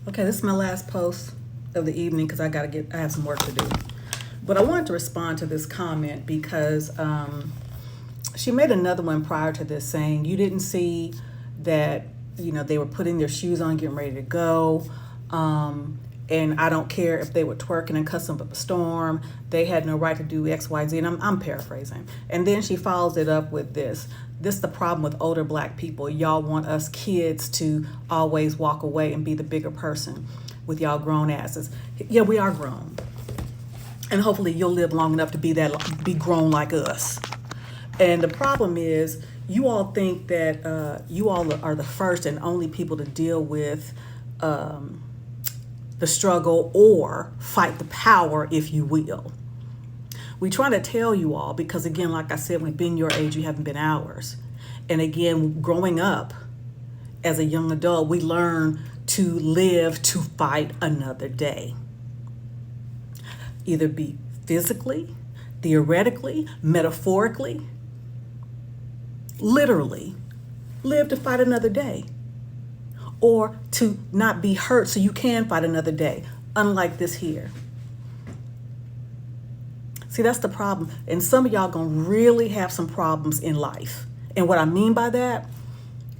Okay, this is my last post of the evening because I have some work to do. But I wanted to respond to this comment because she made another one prior to this saying you didn't see that, they were putting their shoes on, getting ready to go. And I don't care if they were twerking and cussing up a storm. They had no right to do X, Y, Z. And I'm paraphrasing. And then she follows it up with this. This is the problem with older black people. Y'all want us kids to always walk away and be the bigger person with y'all grown asses. Yeah, we are grown. And hopefully you'll live long enough to be grown like us. And the problem is, you all think that you all are the first and only people to deal with the struggle or fight the power, if you will. We try to tell you all because, again, like I said, we've been your age, you haven't been ours. And again, growing up as a young adult, we learn to live to fight another day. Either be physically, theoretically, metaphorically, literally, live to fight another day. Or to not be hurt so you can fight another day, unlike this here. See, that's the problem. And some of y'all gonna really have some problems in life. And what I mean by that,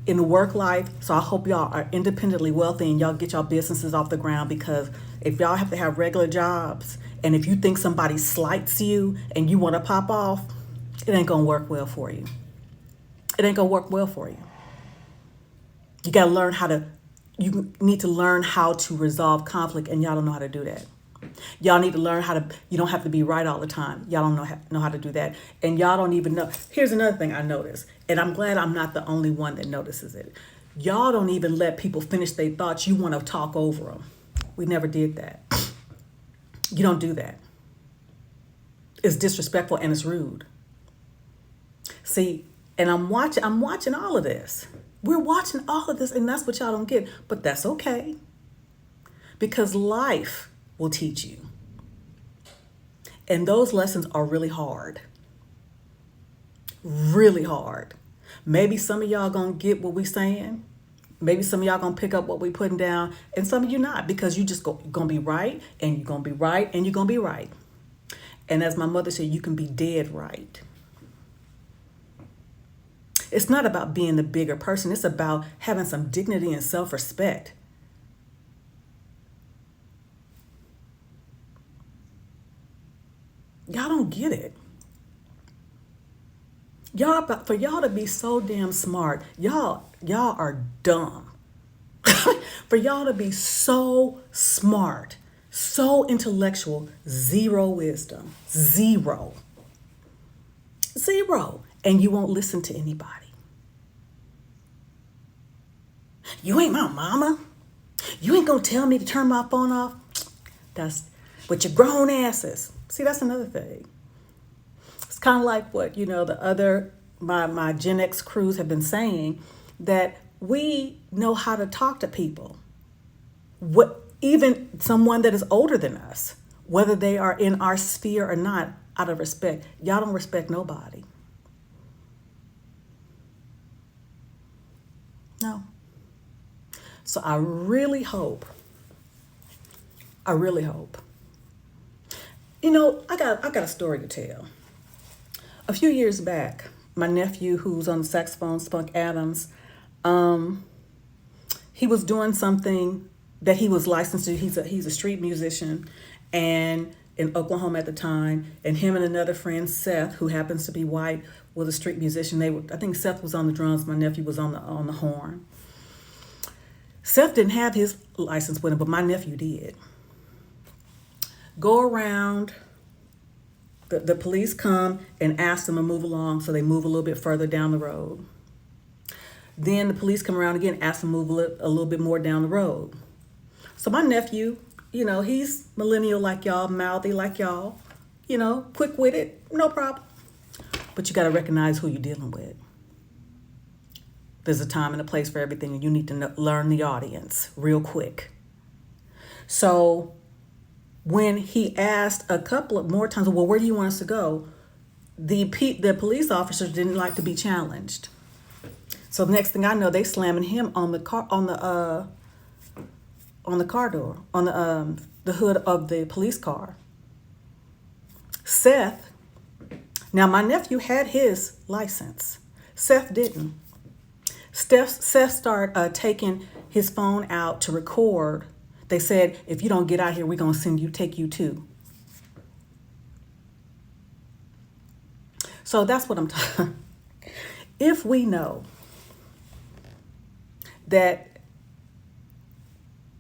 in the work life, so I hope y'all are independently wealthy and y'all get y'all businesses off the ground, because if y'all have to have regular jobs and if you think somebody slights you and you wanna pop off, it ain't gonna work well for you. It ain't gonna work well for you. You need to learn how to resolve conflict, and y'all don't know how to do that. Y'all need to learn you don't have to be right all the time. Y'all don't know how to do that. And y'all don't even know. Here's another thing I noticed, and I'm glad I'm not the only one that notices it. Y'all don't even let people finish their thoughts. You want to talk over them. We never did that. You don't do that. It's disrespectful and it's rude. See, and I'm watching all of this. We're watching all of this, and that's what y'all don't get. But that's okay, because life will teach you. And those lessons are really hard. Really hard. Maybe some of y'all gonna get what we saying. Maybe some of y'all gonna pick up what we putting down, and some of you not, because you just gonna be right, and you're gonna be right, and you're gonna be right. And as my mother said, you can be dead right. It's not about being the bigger person. It's about having some dignity and self-respect. Y'all don't get it. For y'all to be so damn smart, y'all are dumb. For y'all to be so smart, so intellectual, zero wisdom, zero. And you won't listen to anybody. You ain't my mama. You ain't gonna tell me to turn my phone off. That's with your grown asses. See, that's another thing. It's kind of like what, my Gen X crews have been saying, that we know how to talk to people. Even someone that is older than us, whether they are in our sphere or not, out of respect. Y'all don't respect nobody. No. So I really hope. I got a story to tell. A few years back, my nephew, who's on the saxophone, Spunk Adams, he was doing something that he was licensed to. He's a street musician, and in Oklahoma at the time, and him and another friend, Seth, who happens to be white, was a street musician. I think Seth was on the drums, my nephew was on the horn. Seth didn't have his license with him, but my nephew did. Go around, the police come and ask them to move along, so they move a little bit further down the road. Then the police come around again, ask them to move a little bit more down the road. So my nephew, he's millennial like y'all, mouthy like y'all, quick-witted, no problem. But you got to recognize who you're dealing with. There's a time and a place for everything, and you need to learn the audience real quick. So when he asked a couple of more times, well, where do you want us to go? The police officers didn't like to be challenged. So the next thing I know, they slamming him on the car, on the car door, on the hood of the police car. Seth, now my nephew had his license. Seth didn't. Seth started taking his phone out to record. They said, if you don't get out here, we're going to take you too. So that's what I'm talking. If we know that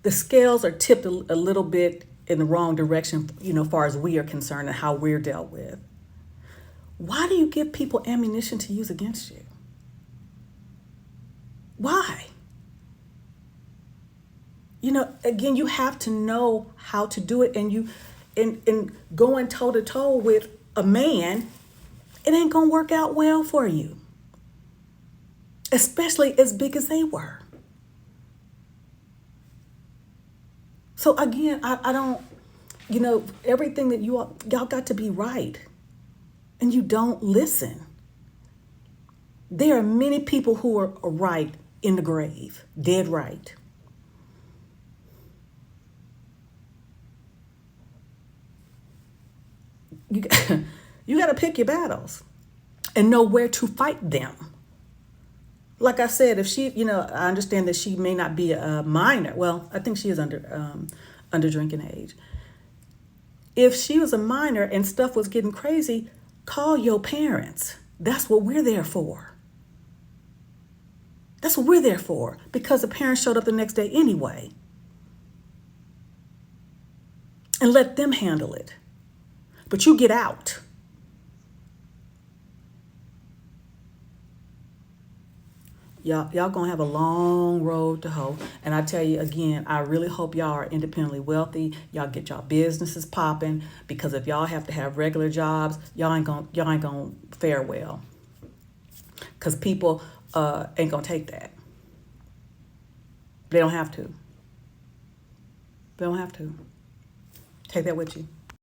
the scales are tipped a little bit in the wrong direction, as far as we are concerned and how we're dealt with, why do you give people ammunition to use against you? Why? Again, you have to know how to do it, and going toe to toe with a man, it ain't gonna work out well for you, especially as big as they were. So again, I don't, everything that y'all got to be right, and you don't listen. There are many people who are right in the grave, dead right. You got to pick your battles and know where to fight them. Like I said, if she, I understand that she may not be a minor. Well, I think she is under drinking age. If she was a minor and stuff was getting crazy, call your parents. That's what we're there for. That's what we're there for, because the parents showed up the next day anyway. And let them handle it. But you get out. Y'all gonna have a long road to hoe. And I tell you again, I really hope y'all are independently wealthy. Y'all get y'all businesses popping, because if y'all have to have regular jobs, y'all ain't gonna fare well. Because people ain't gonna take that. They don't have to. They don't have to. Take that with you.